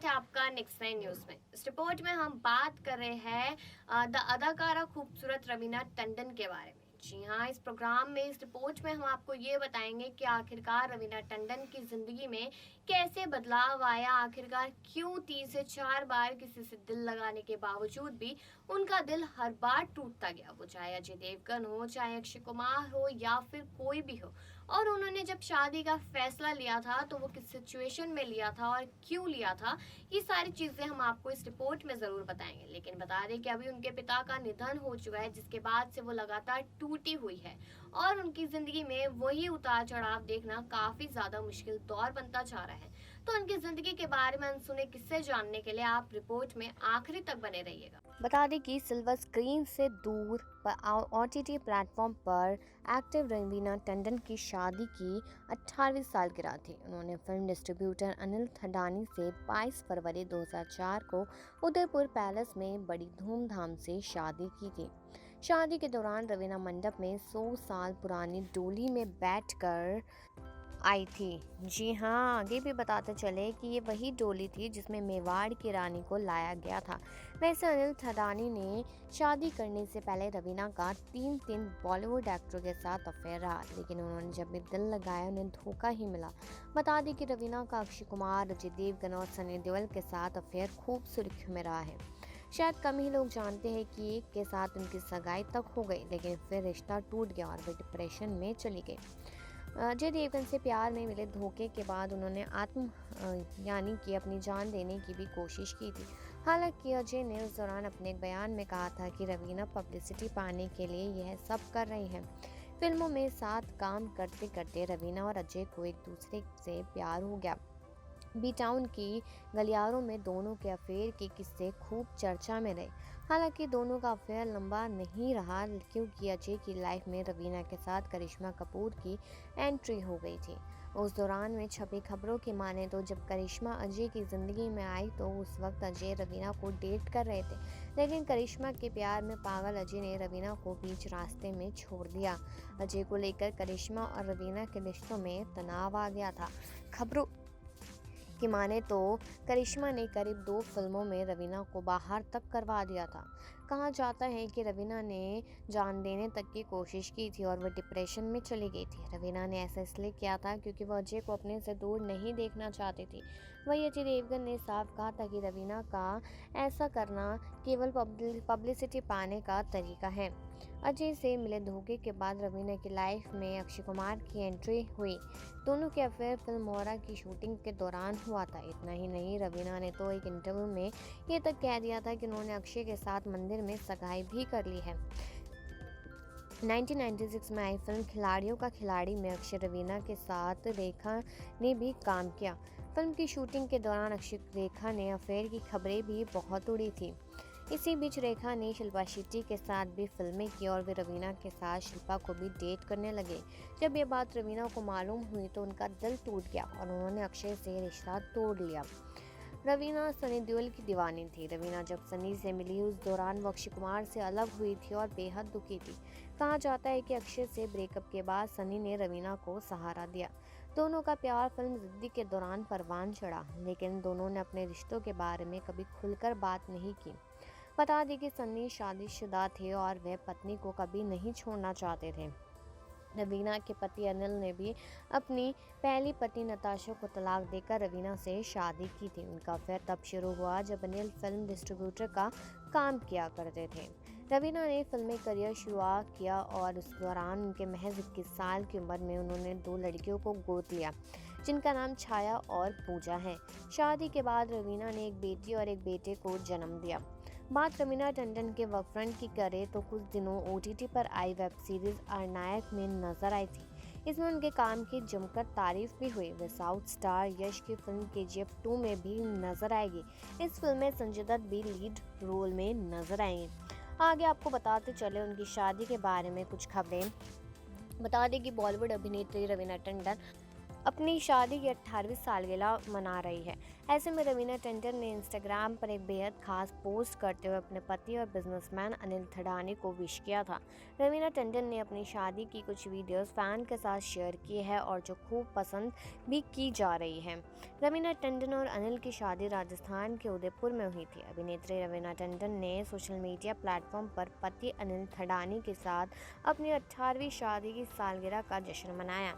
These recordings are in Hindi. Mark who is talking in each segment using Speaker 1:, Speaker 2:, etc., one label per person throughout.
Speaker 1: स्वागत है आपका नेक्स्ट नाइन न्यूज में। इस रिपोर्ट में हम बात कर रहे हैं अदाकारा खूबसूरत रवीना टंडन के बारे में। जी हाँ, इस प्रोग्राम में इस रिपोर्ट में हम आपको ये बताएंगे कि आखिरकार रवीना टंडन की जिंदगी में कैसे बदलाव आया, आखिरकार क्यों 3 से 4 बार किसी से दिल लगाने के बावजूद भी उनका दिल हर बार टूटता गया, वो चाहे अजय देवगन हो, चाहे अक्षय कुमार हो या फिर कोई भी हो। और उन्होंने जब शादी का फैसला लिया था तो वो किस सिचुएशन में लिया था और क्यों लिया था, ये सारी चीजें हम आपको इस रिपोर्ट में जरूर बताएंगे। लेकिन बता दें कि अभी उनके पिता का निधन हो चुका है, जिसके बाद से वो लगातार टूटी हुई है और उनकी जिंदगी में वही उतार चढ़ाव देखना काफी ज्यादा मुश्किल दौर बनता जा रहा है। तो उनकी जिंदगी के बारे में अनसुने किस्से जानने के लिए आप रिपोर्ट में आखिरी तक बने रहिएगा। बता दें कि सिल्वर स्क्रीन से दूर OTT प्लेटफॉर्म पर एक्टिव रवीना टंडन की शादी की 18वीं सालगिरह थी। उन्होंने फिल्म डिस्ट्रीब्यूटर अनिल थडानी से 22 फरवरी 2004 को उदयपुर पैलेस में बड़ी धूमधाम से शादी की थी। शादी के दौरान रवीना मंडप में 100 साल पुरानी डोली में बैठकर आई थी। जी हाँ, आगे भी बताते चले कि ये वही डोली थी जिसमें मेवाड़ की रानी को लाया गया था। वैसे अनिल थडानी ने शादी करने से पहले रवीना का 3 बॉलीवुड एक्टरों के साथ अफेयर रहा, लेकिन उन्होंने जब भी दिल लगाया उन्हें धोखा ही मिला। बता दें कि रवीना का अक्षय कुमार, अजय देवगन और सनी देओल के साथ अफेयर खूब सुर्खियों में रहा है। शायद कम ही लोग जानते हैं कि एक के साथ उनकी सगाई तक हो गई, लेकिन फिर रिश्ता टूट गया और वे डिप्रेशन में चली गई। अजय देवगन से प्यार में मिले धोखे के बाद उन्होंने यानी कि अपनी जान देने की भी कोशिश की थी। हालांकि अजय ने उस दौरान अपने एक बयान में कहा था कि रवीना पब्लिसिटी पाने के लिए यह सब कर रही हैं। फिल्मों में साथ काम करते करते रवीना और अजय को एक दूसरे से प्यार हो गया। बी टाउन की गलियारों में दोनों के अफेयर के किस्से खूब चर्चा में रहे। हालांकि दोनों का अफेयर लंबा नहीं रहा, क्योंकि अजय की लाइफ में रवीना के साथ करिश्मा कपूर की एंट्री हो गई थी। उस दौरान में छपी खबरों की माने तो जब करिश्मा अजय की ज़िंदगी में आई तो उस वक्त अजय रवीना को डेट कर रहे थे, लेकिन करिश्मा के प्यार में पागल अजय ने रवीना को बीच रास्ते में छोड़ दिया। अजय को लेकर करिश्मा और रवीना के रिश्तों में तनाव आ गया था। खबरों की माने तो करिश्मा ने करीब 2 फिल्मों में रवीना को बाहर तक करवा दिया था। कहा जाता है कि रवीना ने जान देने तक की कोशिश की थी और वह डिप्रेशन में चली गई थी। रवीना ने ऐसा इसलिए किया था क्योंकि वह अजय को अपने से दूर नहीं देखना चाहती थी। वही अजय देवगन ने साफ कहा था कि रवीना का ऐसा करना केवल पब्लिसिटी पाने का तरीका है। अजय से मिले धोखे के बाद रवीना की लाइफ में अक्षय कुमार की एंट्री हुई। दोनों के अफेयर फिल्म मोरा की शूटिंग के दौरान हुआ था। इतना ही नहीं, रवीना ने तो एक इंटरव्यू में ये तक कह दिया था कि उन्होंने अक्षय के साथ मंदिर में सगाई भी कर ली है। 1996 में आई फिल्म खिलाड़ियों का खिलाड़ी में अक्षय रवीना के साथ रेखा ने भी काम किया। फिल्म की शूटिंग के दौरान अक्षय रेखा ने अफेयर की खबरें भी बहुत उड़ी थी। इसी बीच रेखा ने शिल्पा शेट्टी के साथ भी फिल्में की और वे रवीना के साथ शिल्पा को भी डेट करने लगे। जब ये बात रवीना को मालूम हुई तो उनका दिल टूट गया और उन्होंने अक्षय से रिश्ता तोड़ लिया। रवीना सनी देओल की दीवानी थी। रवीना जब सनी से मिली उस दौरान वो अक्षय कुमार से अलग हुई थी और बेहद दुखी थी। कहा जाता है कि अक्षय से ब्रेकअप के बाद सनी ने रवीना को सहारा दिया। दोनों का प्यार फिल्म जिद्दी के दौरान परवान चढ़ा, लेकिन दोनों ने अपने रिश्तों के बारे में कभी खुलकर बात नहीं की। बता दें कि सन्नी शादीशुदा थे और वह पत्नी को कभी नहीं छोड़ना चाहते थे। रवीना के पति अनिल ने भी अपनी पहली पत्नी नताशा को तलाक देकर रवीना से शादी की थी। उनका अफेयर तब शुरू हुआ जब अनिल फिल्म डिस्ट्रीब्यूटर का काम किया करते थे। रवीना ने फिल्मी करियर शुरू किया और उस दौरान उनके महज 21 साल की उम्र में उन्होंने 2 लड़कियों को गोद लिया, जिनका नाम छाया और पूजा है। शादी के बाद रवीना ने एक बेटी और एक बेटे को जन्म दिया। बात रवीना टंडन के वर्कफ्रंट की करें तो कुछ दिनों OTT पर आई वेब सीरीज अरनायक में नजर आई थी। इसमें उनके काम की जमकर तारीफ भी हुई। वे साउथ स्टार यश की फिल्म KGF 2 में भी नजर आएगी। इस फिल्म में संजय दत्त भी लीड रोल में नजर आएंगे। आगे आपको बताते चले उनकी शादी के बारे में कुछ खबरें। बता दें कि बॉलीवुड अभिनेत्री रवीना टंडन अपनी शादी की 18वीं सालगिरह मना रही है। ऐसे में रवीना टंडन ने इंस्टाग्राम पर एक बेहद खास पोस्ट करते हुए अपने पति और बिजनेसमैन अनिल थडानी को विश किया था। रवीना टंडन ने अपनी शादी की कुछ वीडियोस फैन के साथ शेयर की है और जो खूब पसंद भी की जा रही है। रवीना टंडन और अनिल की शादी राजस्थान के उदयपुर में हुई थी। अभिनेत्री रवीना टंडन ने सोशल मीडिया प्लेटफॉर्म पर पति अनिल थडानी के साथ अपनी 18वीं शादी की सालगिरह का जश्न मनाया।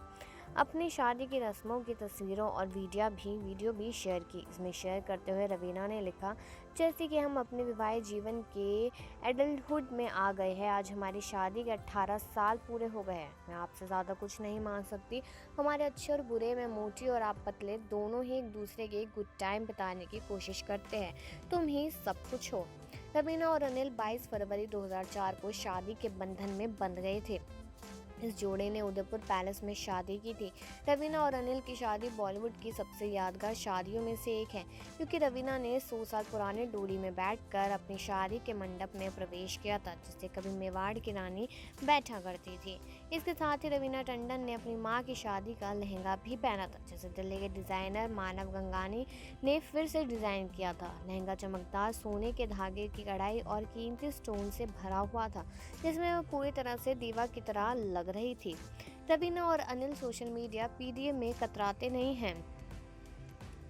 Speaker 1: अपनी शादी की रस्मों की तस्वीरों और वीडियो भी शेयर की। इसमें शेयर करते हुए रवीना ने लिखा, जैसे कि हम अपने विवाहित जीवन के एडल्टहुड में आ गए हैं। आज हमारी शादी के 18 साल पूरे हो गए हैं। मैं आपसे ज़्यादा कुछ नहीं मांग सकती। हमारे अच्छे और बुरे में मोटी और आप पतले दोनों ही एक दूसरे के गुड टाइम बिताने की कोशिश करते हैं। तुम ही सब कुछ हो। रवीना और अनिल 22 फरवरी 2004 को शादी के बंधन में बंध गए थे। इस जोड़े ने उदयपुर पैलेस में शादी की थी। रवीना और अनिल की शादी बॉलीवुड की सबसे यादगार शादियों में से एक है, क्योंकि रवीना ने 100 साल पुराने डोली में बैठकर अपनी शादी के मंडप में प्रवेश किया था, जिससे कभी मेवाड़ की रानी बैठा करती थी। इसके साथ ही रवीना टंडन ने अपनी मां की शादी का लहंगा भी पहना था, जिसे दिल्ली के डिजाइनर मानव गंगानी ने फिर से डिजाइन किया था। लहंगा चमकदार सोने के धागे की कढ़ाई और कीमती स्टोन से भरा हुआ था, जिसमें वह पूरी तरह से दीवा की तरह लग रही थी। रवीना और अनिल सोशल मीडिया पीडीए में कतराते नहीं हैं।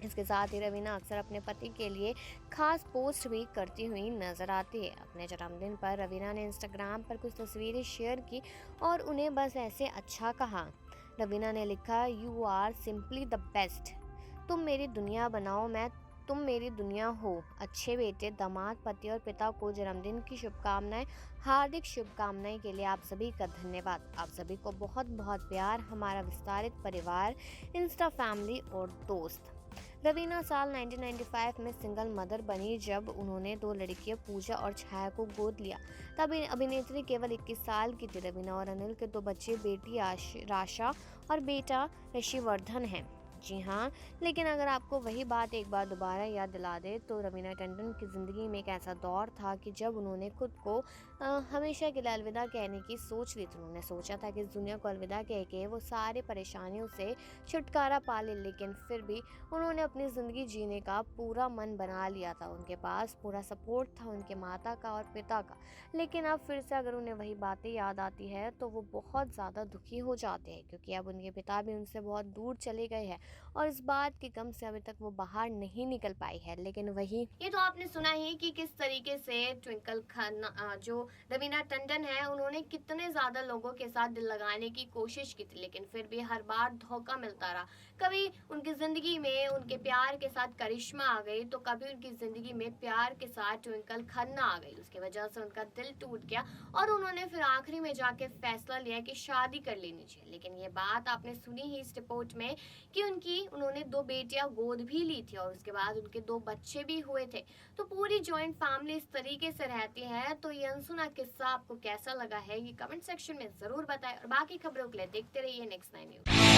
Speaker 1: इसके साथ ही रवीना अक्सर अपने पति के लिए खास पोस्ट भी करती हुई नजर आती है। अपने जन्मदिन पर रवीना ने इंस्टाग्राम पर कुछ तस्वीरें शेयर की और उन्हें बस ऐसे अच्छा कहा। रवीना ने लिखा, you are simply the best. तुम मेरी दुनिया बनाओ, तुम मेरी दुनिया हो। अच्छे बेटे, दामाद, पति और पिता को जन्मदिन की शुभकामनाएं। हार्दिक शुभकामनाएं के लिए आप सभी का धन्यवाद। आप सभी को बहुत बहुत प्यार। हमारा विस्तारित परिवार, इंस्टा फैमिली और दोस्त। रवीना साल 1995 में सिंगल मदर बनी, जब उन्होंने 2 लड़कियां पूजा और छाया को गोद लिया। तब अभिनेत्री केवल 21 साल की थी। रवीना और अनिल के 2 बच्चे, बेटी राशा और बेटा ऋषिवर्धन हैं। जी हाँ, लेकिन अगर आपको वही बात एक बार दोबारा याद दिला दे तो रवीना टंडन की ज़िंदगी में एक ऐसा दौर था कि जब उन्होंने खुद को हमेशा के लिए अलविदा कहने की सोच ली थी। उन्होंने सोचा था कि इस दुनिया को अलविदा कह के वो सारी परेशानियों से छुटकारा पा ले, लेकिन फिर भी उन्होंने अपनी ज़िंदगी जीने का पूरा मन बना लिया था। उनके पास पूरा सपोर्ट था उनके माता का और पिता का, लेकिन अब फिर से अगर उन्हें वही बातें याद आती है तो वो बहुत ज़्यादा दुखी हो जाते हैं, क्योंकि अब उनके पिता भी उनसे बहुत दूर चले गए हैं और इस बात की गम से अभी तक वो बाहर नहीं निकल पाई है। लेकिन वही, ये तो आपने सुना ही कि किस तरीके से ट्विंकल खन्ना जो रवीना टंडन है, उन्होंने कितने ज्यादा लोगों के साथ दिल लगाने की कोशिश की थी, लेकिन फिर भी हर बार धोखा मिलता रहा। कभी उनकी जिंदगी में उनके प्यार के साथ करिश्मा आ गई, तो कभी उनकी जिंदगी में प्यार के साथ ट्विंकल खन्ना आ गई। उसकी वजह से उनका दिल टूट गया और उन्होंने फिर आखिरी में जाके फैसला लिया कि शादी कर लेनी चाहिए। लेकिन ये बात आपने सुनी ही इस रिपोर्ट में कि उन्होंने 2 बेटियां गोद भी ली थी और उसके बाद उनके 2 बच्चे भी हुए थे। तो पूरी जॉइंट फैमिली इस तरीके से रहती है। तो ये अनसुना किस्सा आपको कैसा लगा है, ये कमेंट सेक्शन में जरूर बताएं और बाकी खबरों के लिए देखते रहिए नेक्स्ट 9 न्यूज।